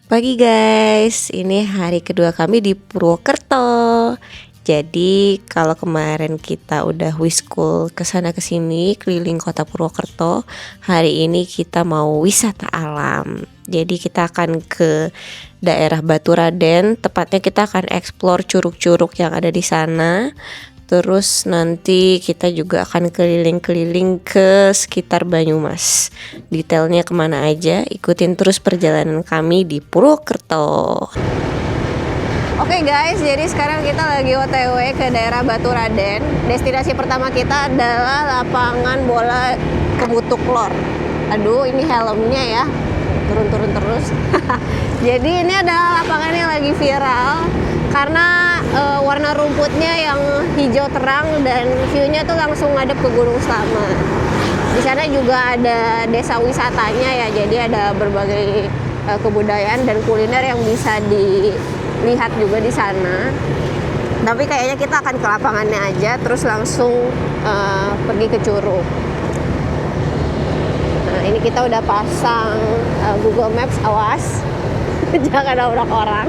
Pagi guys, ini hari kedua kami di Purwokerto. Jadi kalau kemarin kita udah wiskul kesana kesini keliling kota Purwokerto, hari ini kita mau wisata alam. Jadi kita akan ke daerah Baturaden, tepatnya kita akan explore curug-curug yang ada di sana. Terus nanti kita juga akan keliling-keliling ke sekitar Banyumas. Detailnya kemana aja, ikutin terus perjalanan kami di Purwokerto. Oke guys, jadi sekarang kita lagi OTW ke daerah Baturaden. Destinasi pertama kita adalah lapangan bola Kebutuk Lor. Aduh, ini helmnya ya, turun-turun terus. Jadi ini adalah lapangan yang lagi viral karena warna rumputnya yang hijau terang dan view-nya tuh langsung ngadep ke Gunung Slamet. Di sana juga ada desa wisatanya ya, jadi ada berbagai kebudayaan dan kuliner yang bisa dilihat juga di sana. Tapi kayaknya kita akan ke lapangannya aja, terus langsung pergi ke curug. Nah, ini kita udah pasang Google Maps, awas jangan nabrak orang.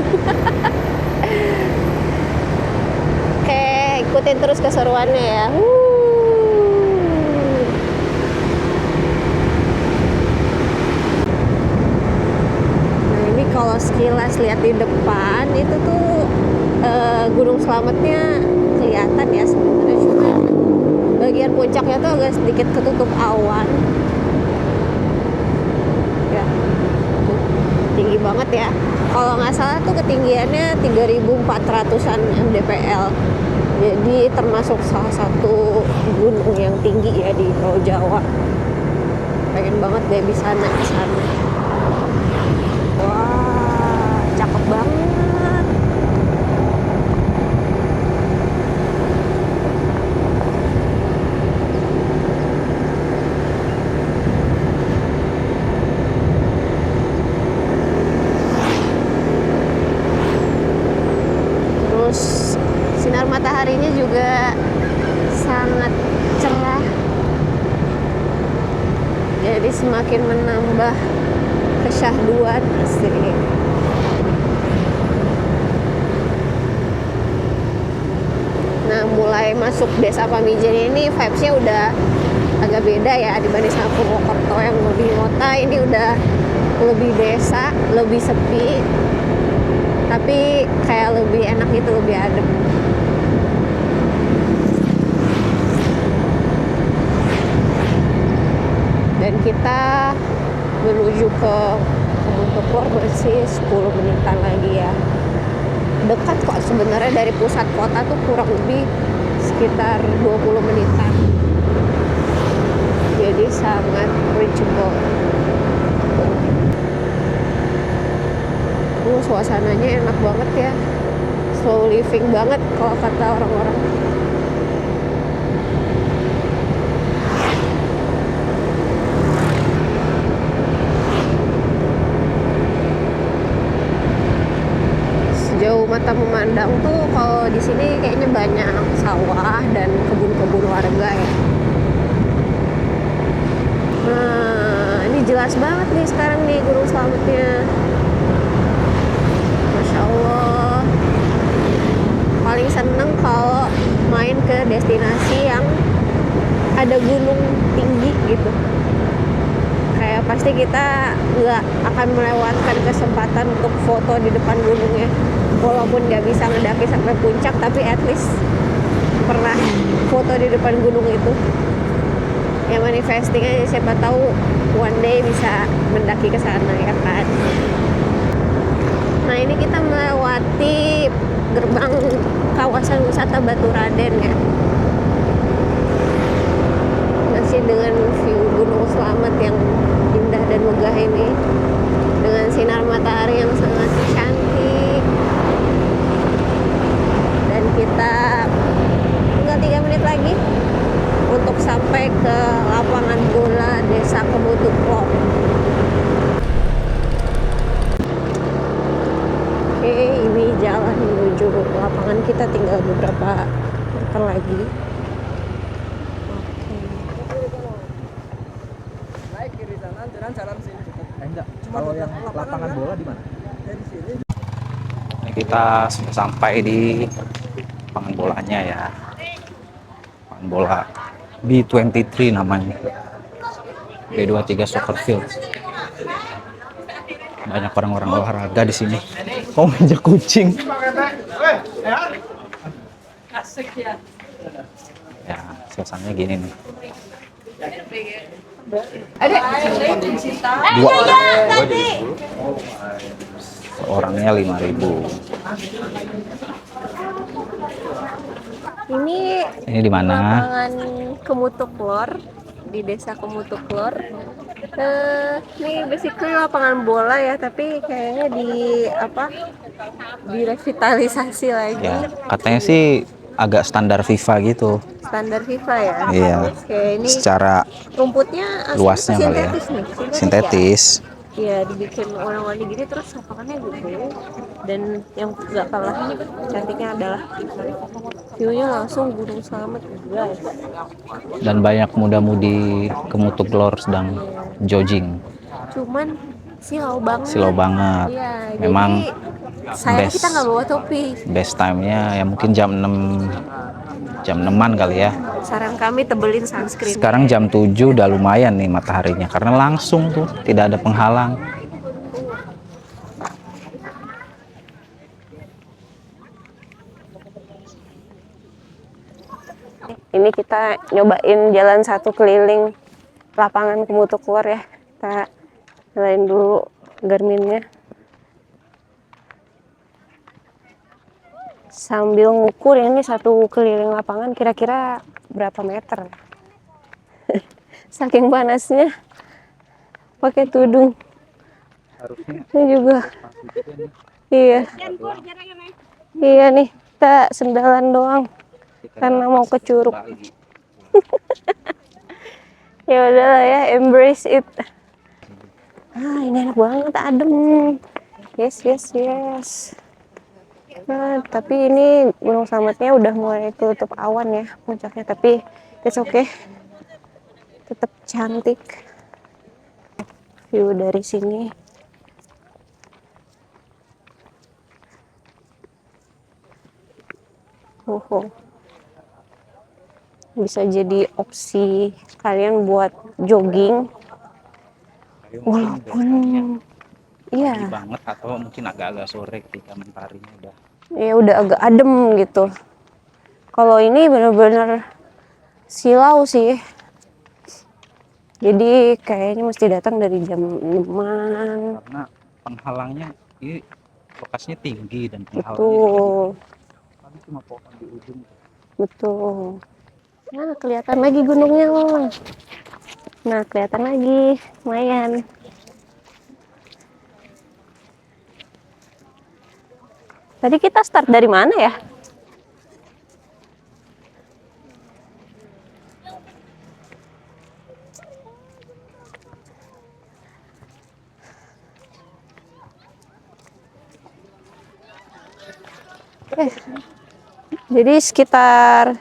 Oke, ikutin terus keseruannya ya. Nah, ini kalau sekilas lihat di depan itu tuh Gunung Slametnya kelihatan ya sebenarnya, cuma bagian puncaknya tuh agak sedikit ketutup awan. Ya, tuh, tinggi banget ya. Kalau nggak salah tuh ketinggiannya 3.400-an mdpl. Jadi termasuk salah satu gunung yang tinggi ya di Pulau Jawa. Pengen banget deh bisa naik ke sana. Wah, cakep banget. Terus sinar mataharinya juga sangat cerah, jadi semakin menambah kesyahduan asik. Nah, mulai masuk desa Pamijen ini vibes-nya udah agak beda ya dibanding sama Purwokerto yang lebih kota. Ini udah lebih desa, lebih sepi, tapi kayak lebih enak gitu, lebih adem. Dan kita menuju ke Kebutuk Lor masih 10 menitan lagi ya. Dekat kok sebenarnya, dari pusat kota tuh kurang lebih sekitar 20 menitan. Jadi sangat reachable. Suasananya enak banget ya, slow living banget kalau kata orang-orang. Sejauh mata memandang tuh kalau di sini kayaknya banyak sawah dan kebun-kebun warga ya. Nah, ini jelas banget nih sekarang nih Gunung Slametnya. Masya Allah. Paling seneng kalau main ke destinasi yang ada gunung tinggi gitu. Kayak pasti kita nggak akan melewatkan kesempatan untuk foto di depan gunungnya. Walaupun nggak bisa ngedaki sampai puncak, tapi at least pernah foto di depan gunung itu. Ya manifesting aja, siapa tahu one day bisa mendaki ke sana ya kan. Nah, ini kita melewati gerbang kawasan wisata Baturaden ya. Masih dengan view Gunung Slamet yang indah dan megah ini, dengan sinar matahari yang sangat cantik. Dan kita tinggal 3 menit lagi untuk sampai ke lapangan bola desa Kebutuk Lor. Oke, ini jalan menuju lapangan kita, tinggal beberapa meter lagi. Naik kiri kanan jalan sini. Enggak. Kalau yang lapangan bola di mana? Ini kita sudah sampai di lapangan bolanya ya. Lapangan bola B23 namanya. B23 Soccer Field. Banyak orang-orang olahraga di sini. Oh, injak kucing. Ya, suasananya gini nih. Dua orangnya 5.000. Ini di mana? Lapangan Kemutuklor di desa Kemutuklor. Ini basically lapangan bola ya, tapi kayaknya direvitalisasi lagi. Ya, katanya sih agak standar FIFA gitu. Standar FIFA ya. Iya. Oke, ini Secara rumputnya luasnya kali ya. sintetis nih. Sintetis. Ya, dibikin warna-warni gini, terus lapangannya gede. Dan yang gak kalah cantiknya adalah view-nya langsung Gunung Slamet, guys. Dan banyak muda-mudi Kemutuklor sedang jogging. Cuman silau banget. Silau banget. Iya, Memang jadi sayang kita nggak bawa topi. Best time-nya ya mungkin jam 6, jam 6-an kali ya. Saran kami tebelin sunscreen. Sekarang jam 7 udah lumayan nih mataharinya karena langsung tuh, tidak ada penghalang. Ini kita nyobain jalan satu keliling lapangan Kemutuklor ya. Kita nyalain dulu Garminnya. Sambil ngukur ini satu keliling lapangan kira-kira berapa meter. Saking panasnya pakai tudung. Harusnya Ini juga. Iya. Iya nih, kita sendalan doang karena mau ke curug. Ya udahlah ya, embrace it. Ini enak banget, adem. Yes. Nah, tapi ini Gunung Slametnya udah mulai tutup awan ya puncaknya, tapi it's okay. Tetap cantik view dari sini. Bisa jadi opsi kalian buat jogging walaupun pagi banget atau mungkin agak-agak sore ketika mataharinya udah agak adem gitu. Kalau ini bener-bener silau sih, jadi kayaknya mesti datang dari jam 6-an karena penghalangnya ini lokasinya tinggi dan penghalangnya paling cuma pohon di ujung. Betul. Nah, kelihatan lagi gunungnya loh. Nah, kelihatan lagi, lumayan. Tadi kita start dari mana ya? Jadi sekitar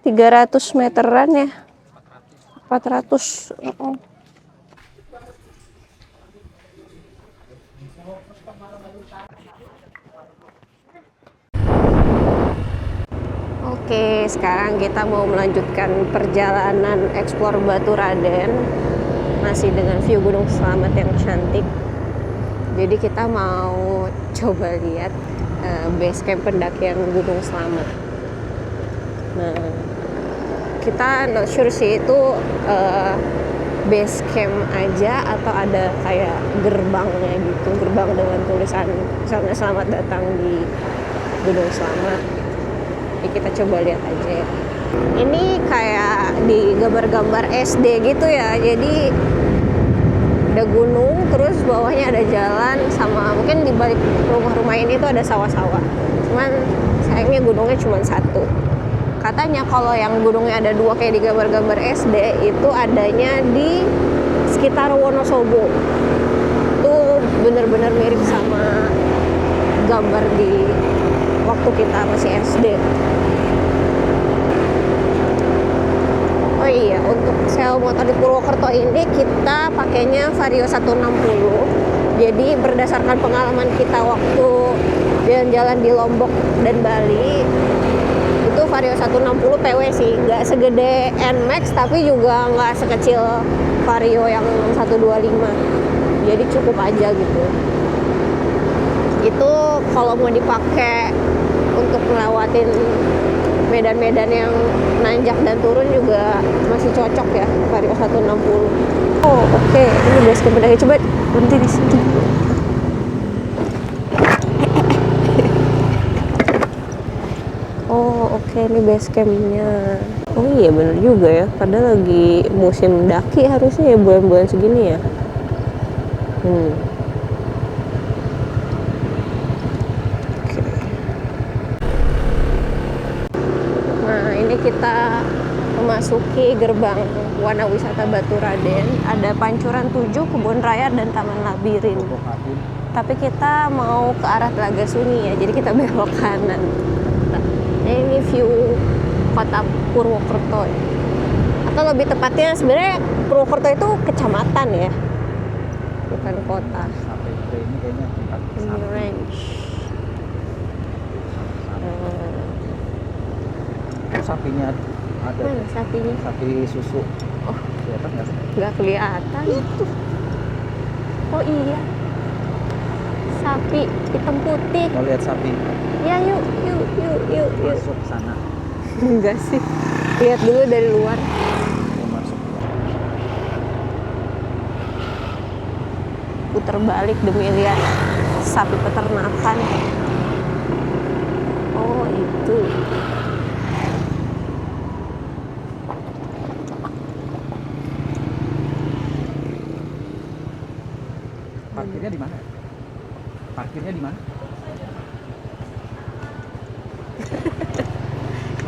300 meteran ya. 400. Oke, sekarang kita mau melanjutkan perjalanan eksplor Baturaden, masih dengan view Gunung Slamet yang cantik. Jadi kita mau coba lihat base camp pendakian Gunung Slamet. Nah, kita not sure sih itu base camp aja atau ada kayak gerbangnya gitu, gerbang dengan tulisan misalnya selamat datang di Gunung Slamet. Jadi kita coba lihat aja ya. Ini kayak di gambar-gambar SD gitu ya, jadi ada gunung, terus bawahnya ada jalan, sama mungkin di balik rumah-rumah ini tuh ada sawah-sawah. Cuman sayangnya gunungnya cuma satu. Katanya kalau yang gunungnya ada dua kayak di gambar-gambar SD itu adanya di sekitar Wonosobo. Itu bener-bener mirip sama gambar di waktu kita masih SD. Oh iya, untuk sewa motor di Purwokerto ini kita pakainya Vario 160 Jadi berdasarkan pengalaman kita waktu jalan-jalan di Lombok dan Bali, itu Vario 160 PW sih, nggak segede NMAX tapi juga nggak sekecil Vario yang 125. Jadi cukup aja gitu. Itu kalau mau dipakai untuk ngelewatin medan-medan yang nanjak dan turun juga masih cocok ya Vario 160. Oh oke. Ini base camp udah, coba berhenti di sini. Oh oke, ini base campnya. Oh iya bener juga ya, padahal lagi musim daki harusnya ya bulan-bulan segini ya. Nah ini kita memasuki gerbang Wana Wisata Baturaden. Ada Pancuran 7, Kebun Raya, dan Taman Labirin. Tapi kita mau ke arah Telaga Sunyi ya, jadi kita belok kanan. Nah, ini view kota Purwokerto ya. Atau lebih tepatnya sebenarnya Purwokerto itu kecamatan ya, bukan kota. Sampai ini kayaknya tempat Range. sapinya ada. Mana sapinya? Sapi susu. Oh, kelihatan nggak? nggak kelihatan. Itu. Oh iya. Sapi hitam putih. Mau lihat sapi? Ya yuk. Masuk sana. Enggak sih. Lihat dulu dari luar. Mau masuk. Putar balik demi lihat sapi peternakan. Oh itu. Parkirnya di mana? Parkirnya di mana?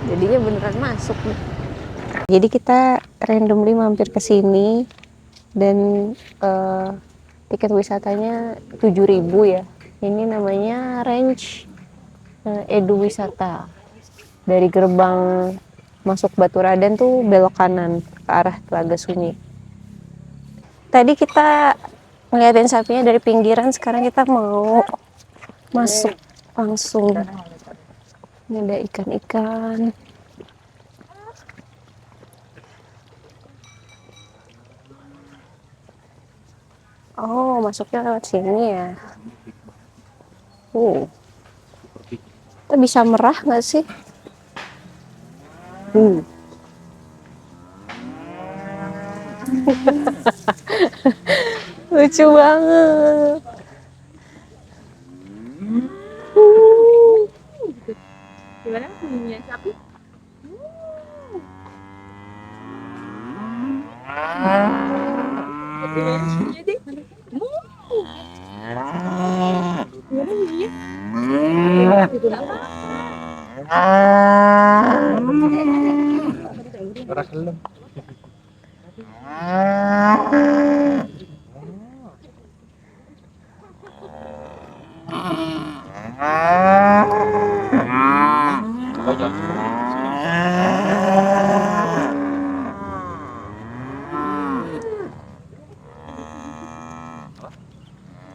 Jadinya beneran masuk nih. Jadi kita randomly mampir ke sini dan tiket wisatanya 7.000 ya. Ini namanya Range Edu Wisata. Dari gerbang masuk Baturaden tuh belok kanan ke arah Telaga Sunyi. Tadi kita ngeliatin sapinya dari pinggiran, sekarang kita mau masuk langsung. Ini ada ikan-ikan. Oh, masuknya lewat sini ya. Kita bisa merah nggak sih? Lucu banget. Gimana bunyinya sapi? Gimana bunyinya deh? Gimana bunyinya? Suara kelem.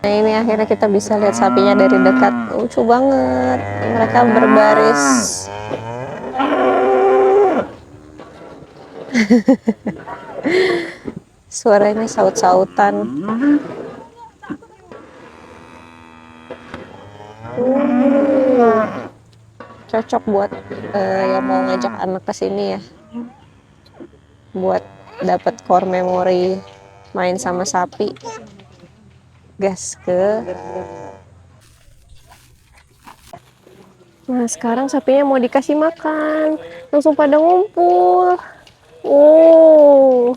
Nah ini akhirnya kita bisa lihat sapinya dari dekat. Lucu banget. Mereka berbaris. Suaranya saut-sautan. Cocok buat yang mau ngajak anak ke sini ya. Buat dapat core memory main sama sapi. Gas ke. Nah sekarang sapinya mau dikasih makan, langsung pada ngumpul. Oh,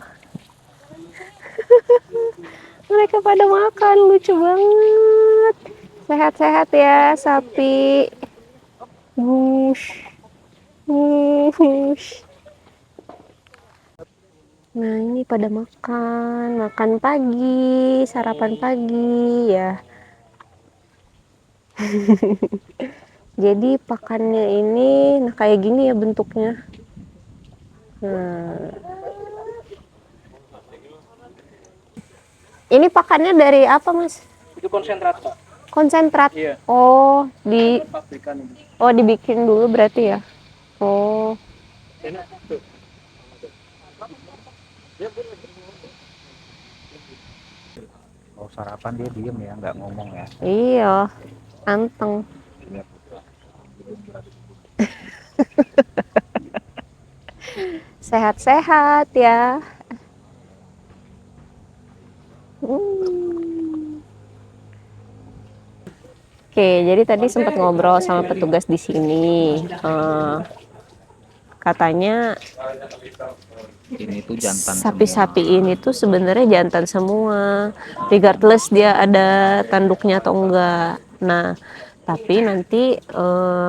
mereka pada makan, lucu banget. Sehat-sehat ya sapi. Wush, wush. Nah ini pada makan pagi, sarapan pagi ya. Jadi pakannya ini nah kayak gini ya bentuknya. Nah. Ini pakannya dari apa mas? Itu konsentrat, Pak. Konsentrat. Iya. Oh, Pabrikan ini. dibikin dulu berarti ya. Oh, Enak tuh. Mau sarapan dia diem ya, nggak ngomong ya. iya. Anteng. Sehat-sehat ya. Oke, jadi tadi sempat ngobrol sama petugas di sini. Katanya Ini tuh jantan sapi-sapi ini tuh sebenarnya jantan semua, regardless dia ada tanduknya atau enggak. Nah, tapi nanti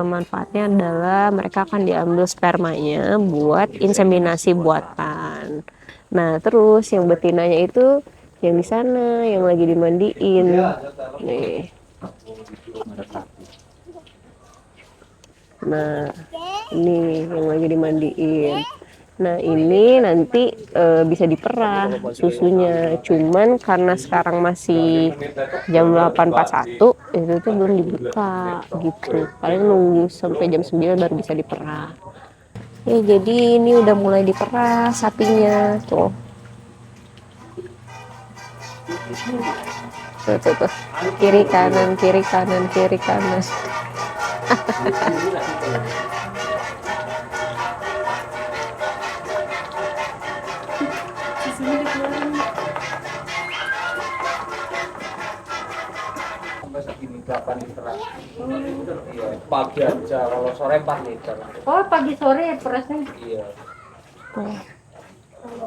manfaatnya adalah mereka akan diambil spermanya buat inseminasi buatan. Nah, terus yang betinanya itu yang di sana yang lagi dimandiin. Nih. Nah, ini yang lagi dimandiin. Nah, ini nanti bisa diperah susunya. Cuman karena sekarang masih jam 8.41, itu tuh belum dibuka gitu. Paling nunggu sampai jam 9 baru bisa diperah. Ya, jadi ini udah mulai diperah sapinya tuh. Tuh. Kiri kanan, kiri kanan, kiri kanan. sampai segini 8 liter. Iya, pagi aja, kalau sore 4 liter. Oh, pagi sore perasaan. Iya.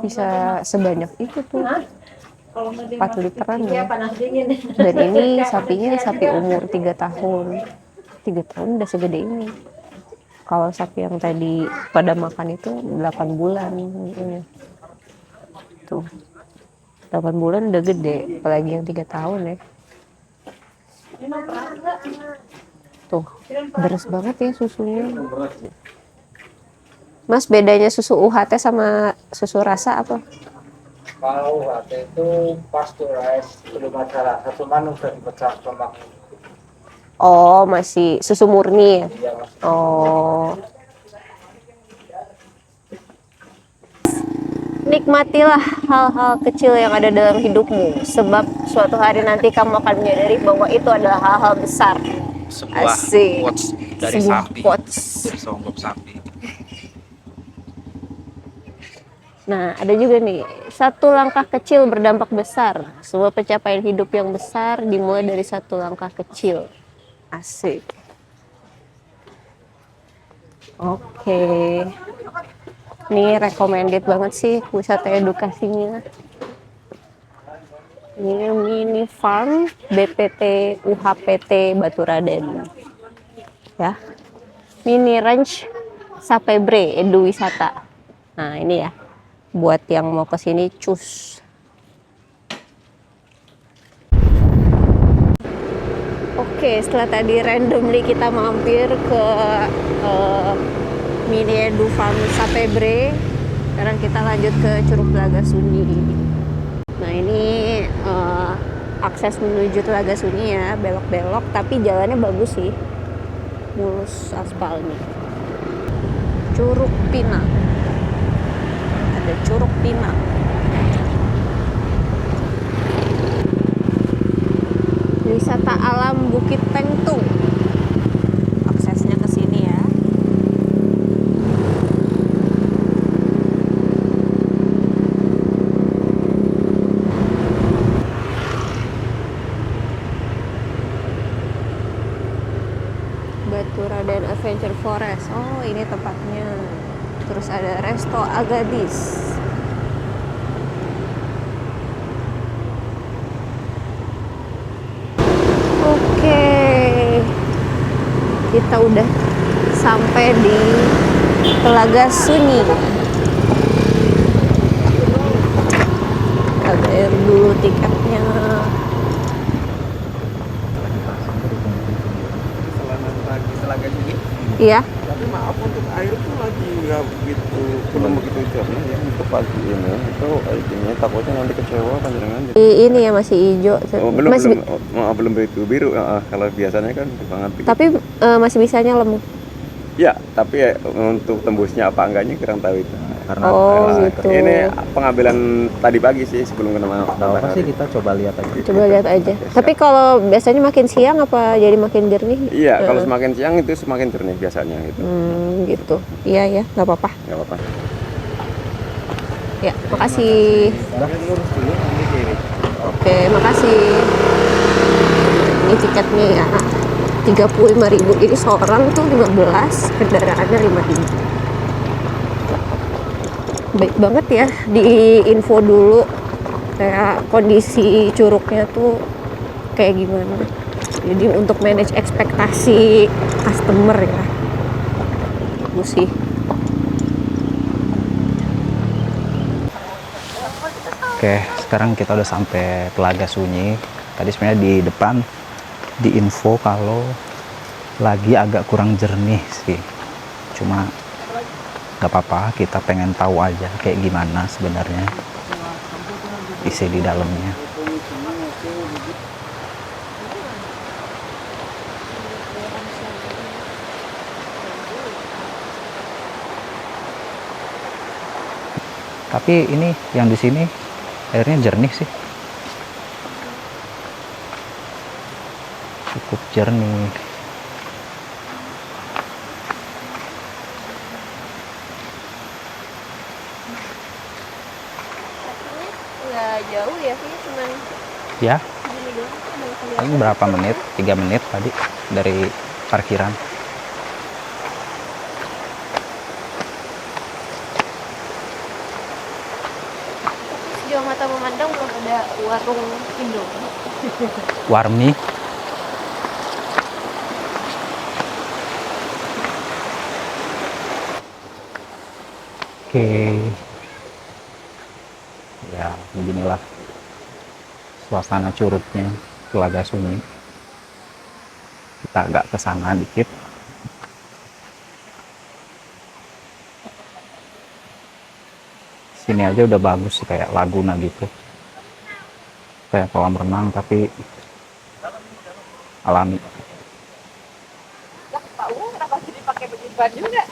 Bisa sebanyak itu tuh. 4 literan ya. Panas dingin. Dan ini sapinya sapi umur 3 tahun. 3 tahun udah segede ini. Kalau sapi yang tadi pada makan itu 8 bulan. Tuh. 8 bulan udah gede, apalagi yang 3 tahun ya. Tuh, beres banget ya susunya. Mas, bedanya susu UHT sama susu rasa apa? Kalau UHT itu pasteurized, belum ada rasa, cuman udah dipecah sama. Oh, masih susu murni ya? Iya, Mas. Oh. Nikmatilah hal-hal kecil yang ada dalam hidupmu, sebab suatu hari nanti kamu akan menyadari bahwa itu adalah hal-hal besar. Sebuah Asik. quotes dari Sebuah sapi. quotes. Dari songgok sapi. Nah, ada juga nih, satu langkah kecil berdampak besar. Sebuah pencapaian hidup yang besar dimulai dari satu langkah kecil. Asik. Oke. Ini recommended banget sih wisata edukasinya. Ini mini farm BPT UHPT Baturaden. Ya. Mini ranch Sapebre Edu Wisata. Nah, ini ya. Buat yang mau ke sini cus. Oke, setelah tadi randomly kita mampir ke Mini Edu Farm Sapebre, sekarang kita lanjut ke Curug Telaga Sunyi. Nah, ini akses menuju Telaga Sunyi ya, belok-belok tapi jalannya bagus sih, mulus aspalnya. Curug Pinang, ada Curug Pinang. Wisata alam Bukit Tengtung, aksesnya ke sini ya. Baturaden Adventure Forest. Oh, ini tempatnya. Terus ada Resto Agadis. Oke. Kita udah sampai di Telaga Sunyi. Kita bayar dulu tiketnya. Selamat pagi, Telaga Sunyi. Iya. Tapi maaf untuk air tuh lagi nggak begitu, belum begitu jernih ya untuk pagi ini. Itu ini takutnya nanti kecewa panjenengan. Ini ya masih hijau. Oh, belum Masih, belum belum begitu biru. Kalau biasanya kan banget begitu. tapi masih bisa nyelem. Ya, tapi ya, untuk tembusnya apa enggaknya kurang tahu itu. Karena Oh, gitu. Ini pengambilan tadi pagi sih sebelum kena nggak apa sih, kita coba lihat aja. Coba lihat aja. Tapi kalau biasanya makin siang apa jadi makin jernih? Iya, kalau semakin siang itu semakin jernih biasanya gitu. Gitu. Iya ya, nggak apa-apa. Nggak apa-apa. Ya, makasih. Lurus dulu nanti kiri. Oke, makasih. Ini tiketnya ya. 35.000. Jadi seorang tuh 15, kendaraannya 5.000. Baik banget ya di info dulu kayak kondisi curugnya tuh kayak gimana. Jadi untuk manage ekspektasi customer ya. Bagus sih. Oke, sekarang kita udah sampai Telaga Sunyi. Tadi sebenarnya di depan di info kalau lagi agak kurang jernih sih. Cuma nggak apa-apa, kita pengen tahu aja kayak gimana sebenarnya isi di dalamnya. Tapi ini yang di sini airnya jernih sih. Cukup jernih. Nggak jauh ya sih, cuman Ya, gini doang. paling berapa menit? 3 menit tadi dari parkiran. Sejauh mata memandang belum ada warung Indomie. Warmi. Oke. Ya, beginilah suasana curugnya Telaga Sunyi. Kita agak ke sana dikit. Sini aja udah bagus sih, kayak laguna gitu. Kayak kolam renang tapi alami. Tahu kenapa jadi pakai baju nggak?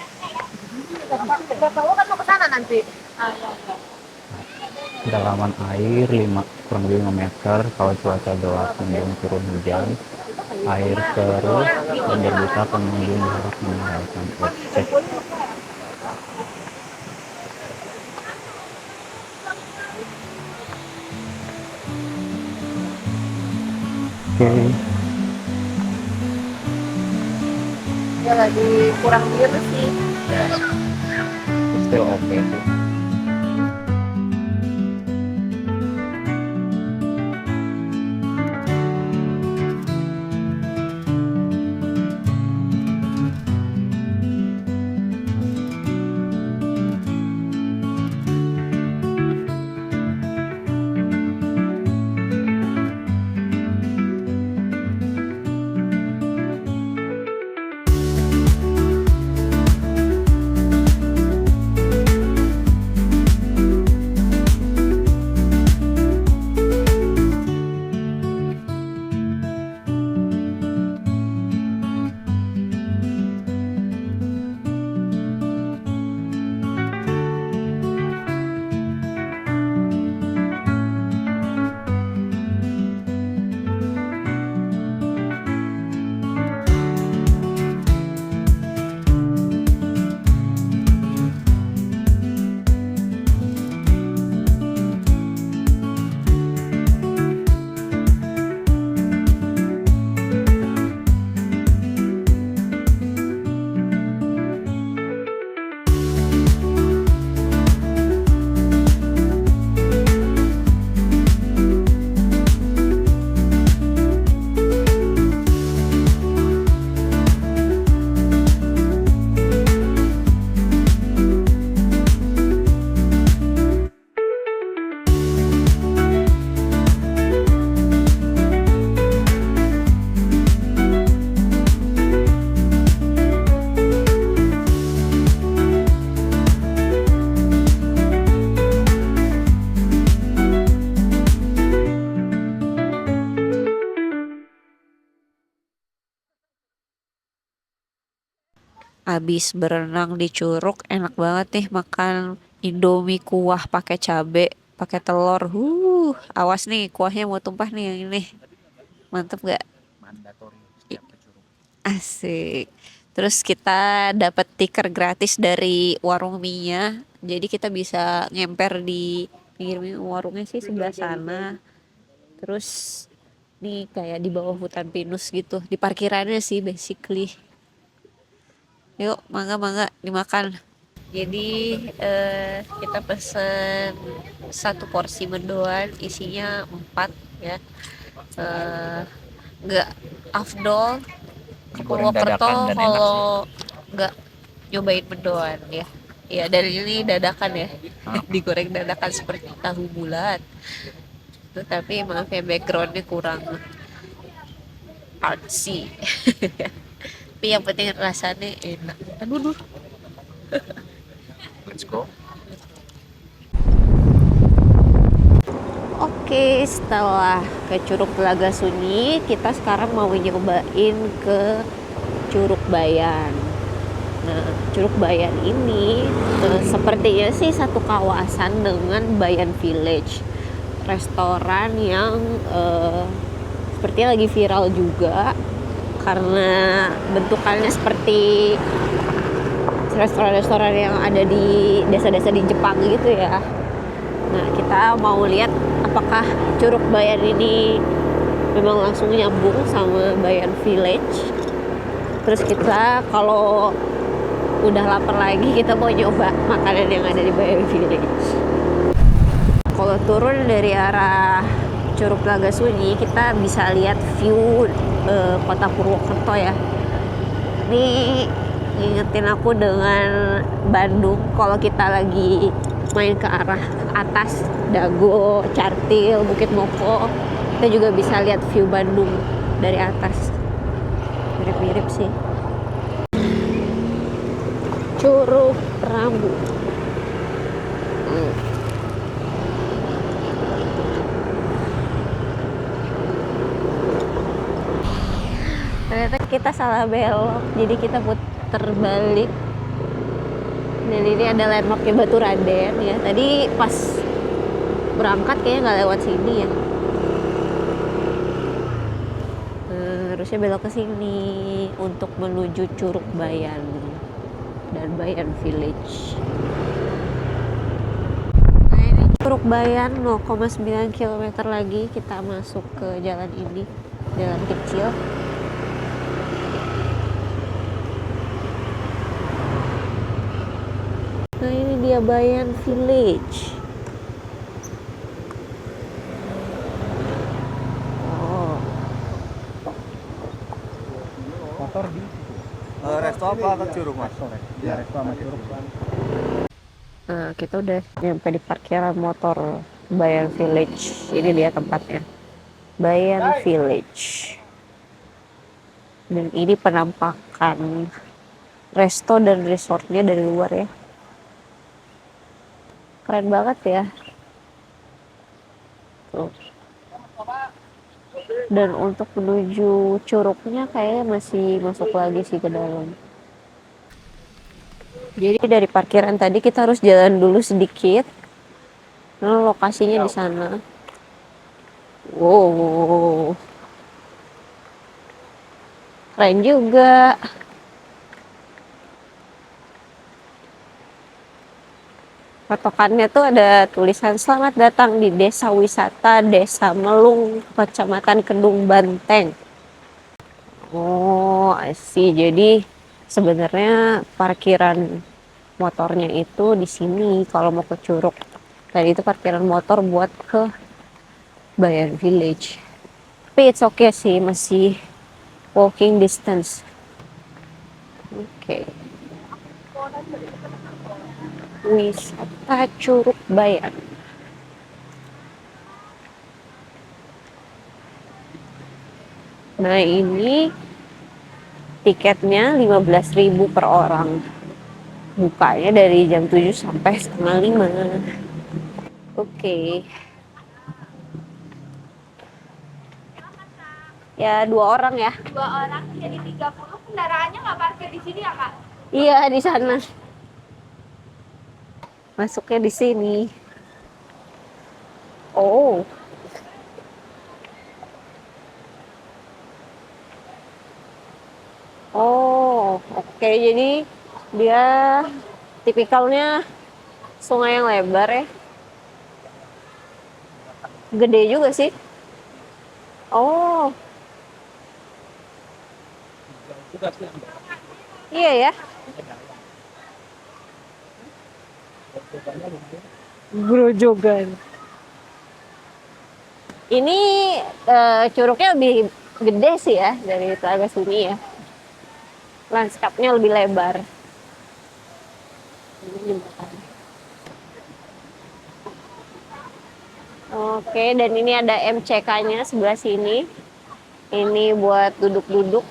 Bapak kan mau ke sana nanti. Kedalaman air kurang lebih 5 meter. Kalau cuaca gelap mendung turun hujan, air keruh dan berbusa, pengunjung harus meninggalkan objek. Oke. Ya lagi kurang biru sih. Still oke sih. Abis berenang di Curug, enak banget nih makan Indomie kuah pakai cabe, pakai telur. Awas nih kuahnya mau tumpah nih yang ini. Mantep gak? Mandatory setiap ke Curug. Asik. Terus kita dapat tiker gratis dari warung mie-nya. Jadi kita bisa ngemper di pinggir warungnya sih sebelah sana. Terus nih kayak di bawah hutan pinus gitu. Di parkirannya sih basically. Yuk, mangga-mangga dimakan. Jadi kita pesen satu porsi mendoan isinya 4 ya. Eh, nggak afdol ke Digoreng Purwokerto dadakan dan enak sih. kalau nggak nyobain mendoan ya. Ya dan ini dadakan ya. Digoreng dadakan seperti tahu bulat. Tetapi maaf ya backgroundnya kurang artsy. Tapi yang penting rasanya enak. Aduh. Let's go. Oke, setelah ke Curug Telaga Sunyi, kita sekarang mau nyobain ke Curug Bayan. Nah, Curug Bayan ini sepertinya sih satu kawasan dengan Bayan Village. Restoran yang sepertinya lagi viral juga karena bentukannya seperti restoran-restoran yang ada di desa-desa di Jepang gitu ya. Nah, kita mau lihat apakah Curug Bayan ini memang langsung nyambung sama Bayan Village. Terus kita kalau udah lapar lagi kita mau nyoba makanan yang ada di Bayan Village. Kalau turun dari arah Curug Telaga Sunyi kita bisa lihat view kota Purwokerto ya. Ini ngingetin aku dengan Bandung kalau kita lagi main ke arah atas Dago, Cartil, Bukit Moko, kita juga bisa lihat view Bandung dari atas. Mirip-mirip sih. Curug Rambu. Ternyata kita salah belok, jadi kita putar balik. Dan ini ada landmarknya Batu Raden ya. Tadi pas berangkat kayaknya nggak lewat sini ya. Harusnya belok ke sini untuk menuju Curug Bayan dan Bayan Village. Nah ini Curug Bayan 0,9 km lagi kita masuk ke jalan ini, jalan kecil. Nah ini dia Bayan Village. Oh. Motor di Resto apa ke Curug mas? ya resto sama Curug. Nah kita udah nyampe di parkiran motor Bayan Village. Ini dia tempatnya, Bayan Village. Dan ini penampakan resto dan resortnya dari luar ya. Keren banget ya. Tuh. Dan untuk menuju curugnya kayaknya masih masuk lagi sih ke dalam. Jadi dari parkiran tadi kita harus jalan dulu sedikit. Nah, lokasinya di sana. Wow. Keren juga. Patokannya tuh ada tulisan selamat datang di Desa Wisata Desa Melung, Kecamatan Kedung Banteng. Oh, I see. Jadi sebenarnya parkiran motornya itu di sini kalau mau ke Curug. Tadi itu parkiran motor buat ke Bayan Village. Tapi it's okay sih, masih walking distance. Oke. Wisata Curug Bayan. Nah ini tiketnya 15.000 per orang. Bukanya dari jam 7 sampai setengah 5. Oke. Ya 2 orang ya. 2 orang jadi 30 kendaraannya nggak parkir di sini ya kak? Iya, di sana. Masuknya di sini. Oh. Oh, oke. Jadi dia tipikalnya sungai yang lebar ya. Gede juga sih. Oh, iya ya. Grojogan. Ini curugnya lebih gede sih ya dari Telaga Sunyi ya. Lanskapnya lebih lebar. Ini jembatan. Oke, dan ini ada MCK-nya sebelah sini. Ini buat duduk-duduk.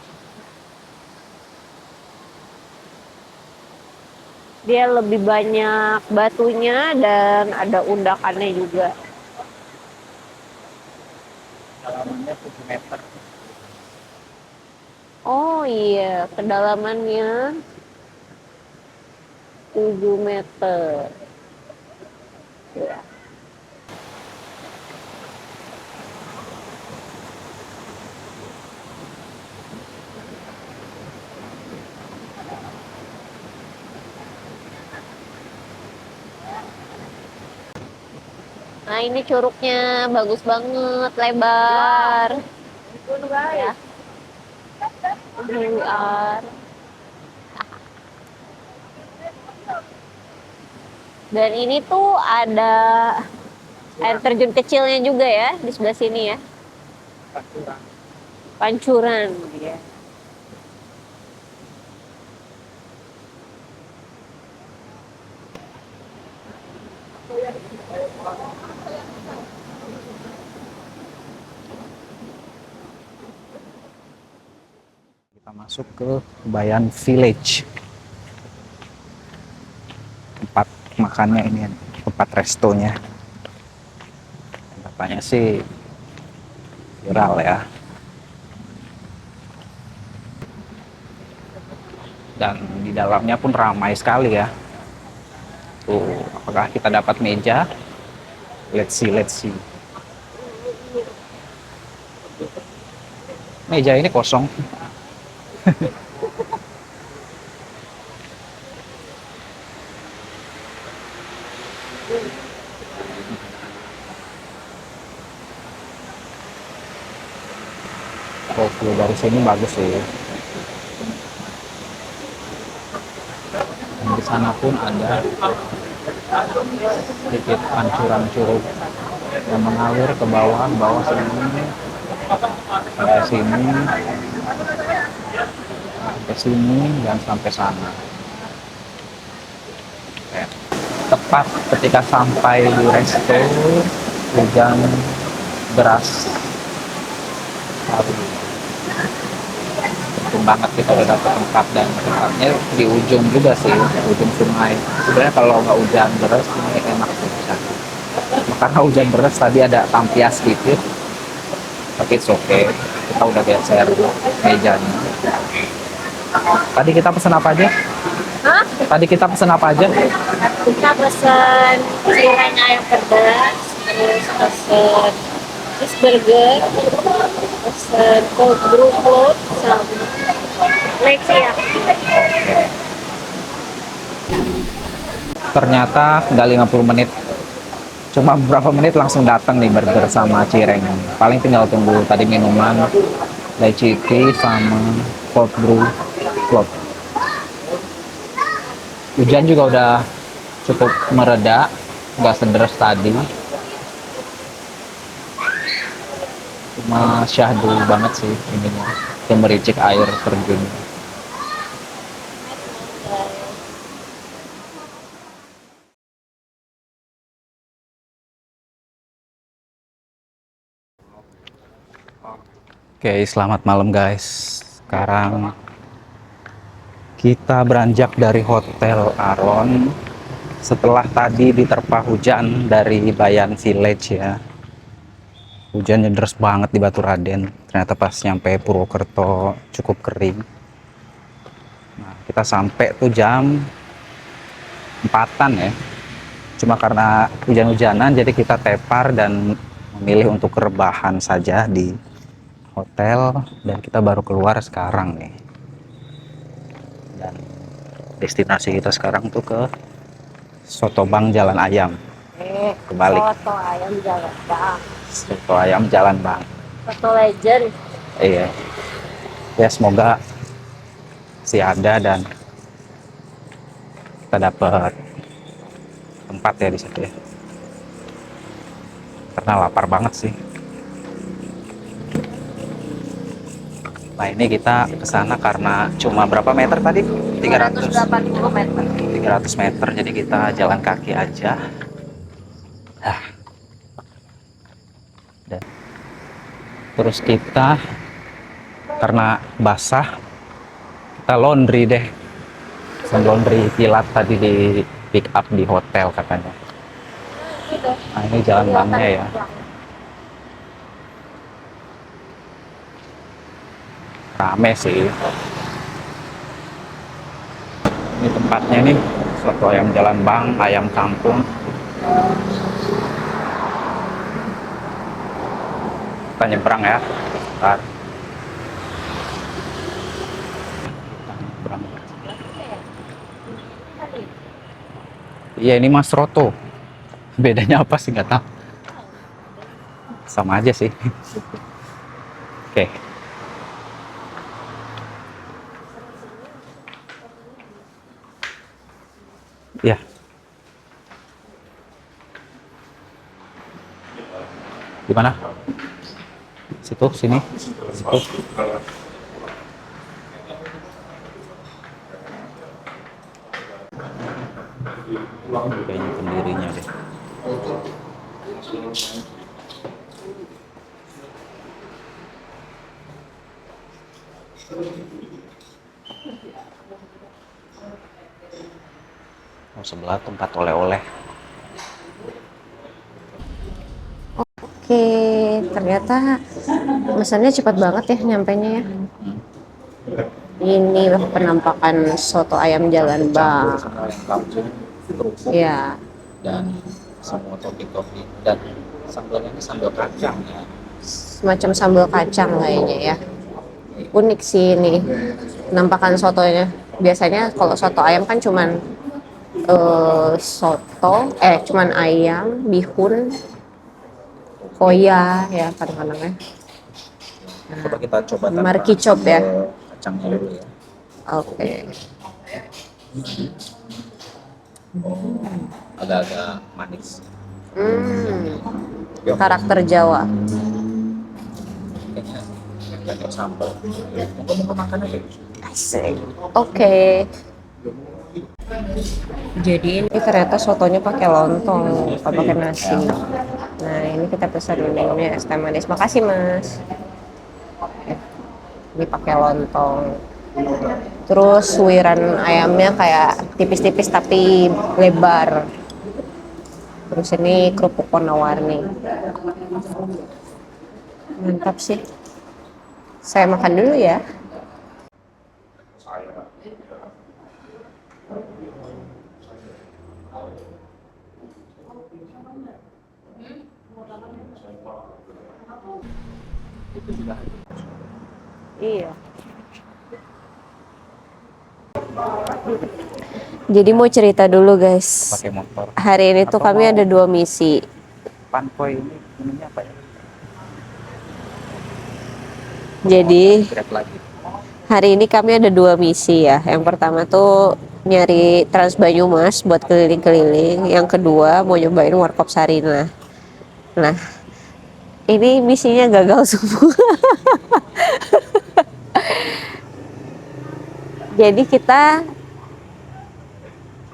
Dia lebih banyak batunya dan ada undakannya juga. Kedalamannya 7 meter. Oh iya, kedalamannya 7 meter. Ya. Nah ini curugnya bagus banget, lebar. Ya. Here we are. Dan ini tuh ada air terjun kecilnya juga ya di sebelah sini ya. Pancuran. Ya. Kita masuk ke Bayan Village. Tempat makannya ini, tempat restonya. Katanya sih viral ya. Dan di dalamnya pun ramai sekali ya. Tuh, apakah kita dapat meja? Let's see, let's see. Meja ini kosong. View dari sini bagus sih. Dan di sana pun ada sedikit pancuran curug yang mengalir ke bawah, bawah sini, sampai sini, sampai sini, dan sampai sana. Oke. Tepat ketika sampai di resto, hujan deras. Untung banget kita udah dapet tempat, dan tempatnya di ujung juga sih, ujung sungai. Sebenarnya kalau nggak hujan deras ini enak sih bisa. Karena hujan deras tadi ada tampias sedikit, tapi it's okay. Kita udah geser mejanya. Tadi kita pesen apa aja? Hah? Tadi kita pesen apa aja? Kita pesen cireng ayam pedas, terus pesen cheeseburger, pesen cold brew float, sama leci ya. Ternyata nggak 50 menit. Cuma beberapa menit langsung datang nih burger sama cireng. Paling tinggal tunggu tadi minuman, leci tea sama cold brew float. Hujan juga udah cukup mereda, nggak sederas tadi. Cuma syahdu banget sih ininya, gemericik air terjun. Oke, selamat malam guys. Sekarang kita beranjak dari Hotel Aron setelah tadi diterpa hujan dari Bayan Village ya. Hujannya deras banget di Baturaden. Ternyata pas nyampe Purwokerto cukup kering. Nah, Kita sampai tuh jam 4-an ya. Cuma karena hujan-hujanan jadi kita tepar dan memilih untuk rebahan saja di hotel, dan kita baru keluar sekarang nih. Dan destinasi kita sekarang tuh ke Soto Bang Jalan Ayam. Kebalik. Soto ayam jalan bang. Soto Ayam Jalan Bang. Soto legend. Iya. Ya semoga sih ada dan kita dapat tempat ya di situ ya. Karena lapar banget sih. Nah ini kita kesana karena cuma berapa meter tadi? 300 meter. 300 meter, jadi kita jalan kaki aja. Dan terus kita karena basah, kita laundry deh. Laundry kilat tadi di pick up di hotel katanya. Nah ini jalan bangnya ya. Rame sih. Ini tempatnya nih, soto ayam Jalan Bang, ayam kampung. Kita nyebrang ya. Bentar. Kita nyebrang. Iya ini Mas Roto. Bedanya apa sih nggak tahu. Sama aja sih. Oke. Ya. Di mana? Situ, sini, situ. Kayaknya pendirinya deh. Oh, sebelah tempat oleh-oleh. Oke, ternyata pesannya cepat banget ya nyampainya ya. Ini penampakan soto ayam Jalan Bang. Ayam kampung, kerupuk, Ya, dan semua topping-topping, dan sambalnya ini sambal kacang ya. semacam sambal kacang kayaknya ya. Unik sih ini penampakan sotonya. Biasanya kalau soto ayam kan cuman cuman ayam, bihun, koya ya kadang-kadang ya. Coba kita coba tanpa Markicop ya. kacangnya dulu ya. Oke. Agak-agak manis. Karakter Jawa. Kayaknya banyak sambal. Mungkin makan aja. Asik. Oke. Jadi ini ternyata sotonya pakai lontong, bukan pakai nasi. Nah ini kita pesan minumnya es teh manis. Makasih mas. Ini pakai lontong. Terus suiran ayamnya kayak tipis-tipis tapi lebar. Terus ini kerupuk warna-warni. Mantap sih. Saya makan dulu ya. Iya. Jadi mau cerita dulu guys. Pakai motor. Hari ini tuh Atau kami mau- ada 2 misi. Pankoy ini apa ya? Jadi Grab lagi. hari ini kami ada 2 misi ya. Yang pertama tuh nyari Trans Banyumas buat keliling-keliling. Yang kedua mau nyobain Warkop Sarinah. Nah, ini misinya gagal semua. Jadi kita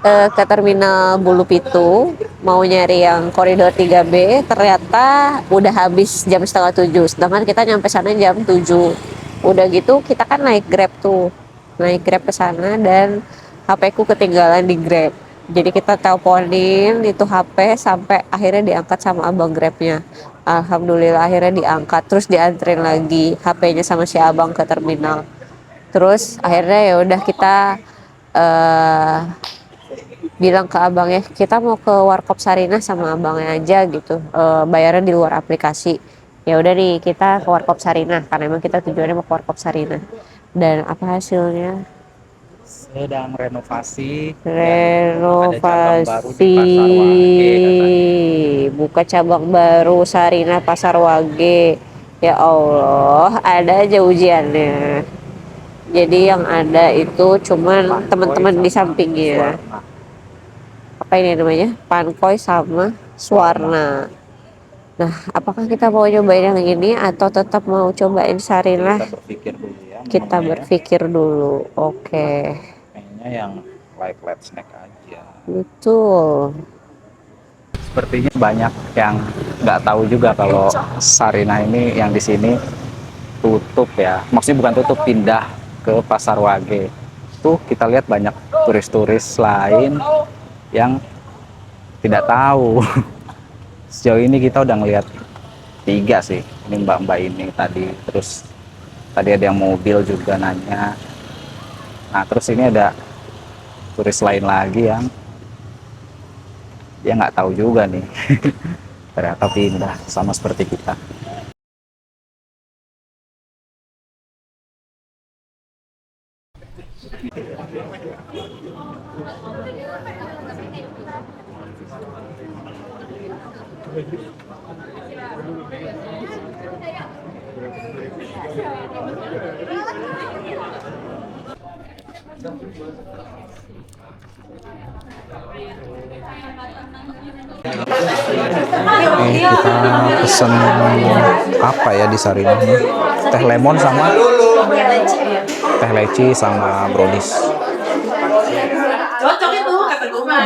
ke terminal Bulu Pitu mau nyari yang koridor 3B, ternyata udah habis jam setengah 7, sedangkan kita nyampe sana jam 7. Udah gitu kita kan naik Grab ke sana dan HP ku ketinggalan di Grab. Jadi kita teleponin itu HP sampai akhirnya diangkat sama abang Grabnya. Alhamdulillah akhirnya diangkat, terus dianterin lagi HP-nya sama si abang ke terminal. Terus akhirnya ya udah kita eh bilang ke abangnya kita mau ke Warkop Sarinah sama abangnya aja gitu, bayarnya di luar aplikasi. Ya udah nih kita ke Warkop Sarinah karena emang kita tujuannya mau ke Warkop Sarinah. Dan apa hasilnya? Sedang renovasi dan ada cabang baru di Renovasi, Pasar Wage katanya. buka cabang baru Sarinah Pasar Wage. Ya Allah, ada aja ujiannya. Jadi yang ada itu cuman teman-teman di sampingnya. Warna. Apa ini namanya? Pankoy sama Swarna. Nah, apakah kita mau cobain yang ini atau tetap mau cobain Sarinah? Kita berpikir dulu ya Kita menunya ya. berpikir dulu. Oke, Kayaknya yang like light snack aja. betul. Sepertinya banyak yang nggak tahu juga kalau Sarinah ini yang di sini tutup ya. Maksudnya bukan tutup, pindah ke Pasar Wage. Tuh kita lihat banyak turis-turis lain yang tidak tahu. Sejauh ini kita udah ngelihat 3 sih. Ini mbak-mbak ini tadi. Terus tadi ada yang mobil juga nanya. Nah terus ini ada turis lain lagi yang dia nggak tahu juga nih. Ternyata pindah sama seperti kita. Nih kita pesen apa ya di Sarinah nih? Teh lemon sama teh leci sama brownies. Cocok itu kata gue mah.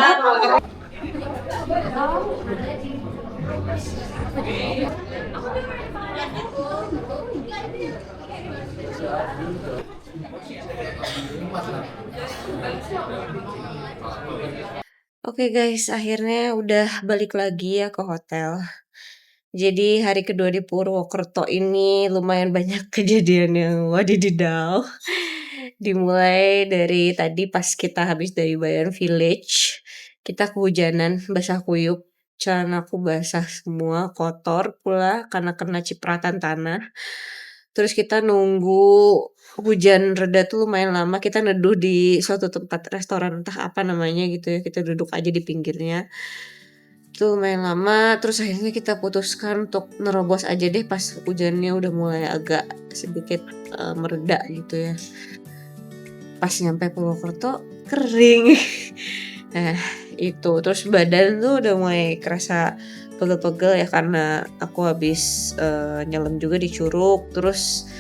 Oke guys, akhirnya udah balik lagi ya ke hotel. Jadi hari kedua di Purwokerto ini lumayan banyak kejadian yang wadididaw. Dimulai dari tadi pas kita habis dari Bayan Village, kita kehujanan, basah kuyup, celanaku basah semua, kotor pula karena kena cipratan tanah. Terus kita nunggu hujan reda tuh lumayan lama, kita neduh di suatu tempat restoran entah apa namanya gitu ya, kita duduk aja di pinggirnya. Itu lumayan lama, terus akhirnya kita putuskan untuk nerobos aja deh pas hujannya udah mulai agak sedikit mereda gitu ya. Pas nyampe Purwokerto kering. Nah itu, terus badan tuh udah mulai kerasa pegel-pegel ya karena aku habis nyelam juga di Curug. Terus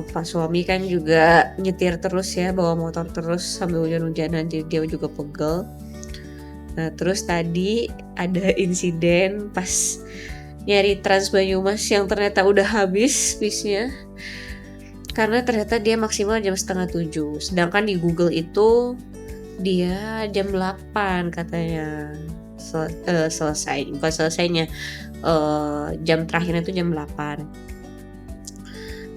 Pak suami kan juga nyetir terus ya, bawa motor terus sambil hujan-hujanan, jadi dia juga pegel. Nah terus tadi ada insiden pas nyari Trans Banyumas yang ternyata udah habis bisnya. Karena ternyata dia maksimal jam 6:30, sedangkan di Google itu dia jam 8 katanya selesai. Bukan selesainya, jam terakhirnya itu jam 8.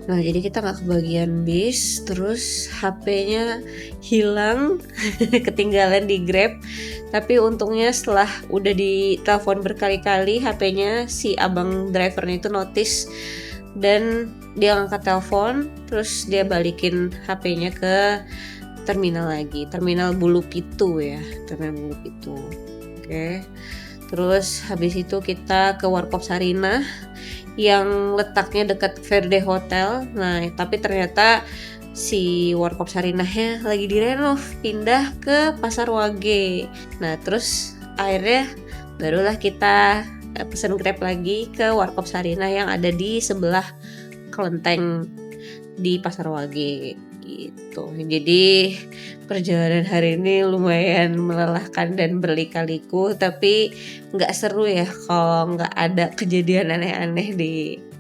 Nah jadi kita gak kebagian bis, terus HP-nya hilang, ketinggalan di Grab. Tapi untungnya setelah udah ditelepon berkali-kali, HP-nya si abang drivernya itu notice dan dia ngangkat telepon, terus dia balikin HP-nya ke terminal lagi, terminal Bulu Pitu ya, terminal Bulu Pitu. Oke. Terus habis itu kita ke Warkop Sarinah yang letaknya dekat Verde Hotel. Nah, tapi ternyata si Warkop Sarinahnya lagi direnov, pindah ke Pasar Wage. Nah, terus akhirnya barulah kita pesan Grab lagi ke Warkop Sarinah yang ada di sebelah kelenteng di Pasar Wage gitu. Jadi perjalanan hari ini lumayan melelahkan dan berlika-liku, tapi nggak seru ya kalau nggak ada kejadian aneh-aneh di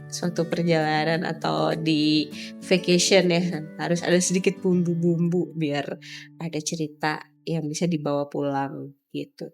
suatu perjalanan atau di vacation ya. Harus ada sedikit bumbu-bumbu biar ada cerita yang bisa dibawa pulang gitu.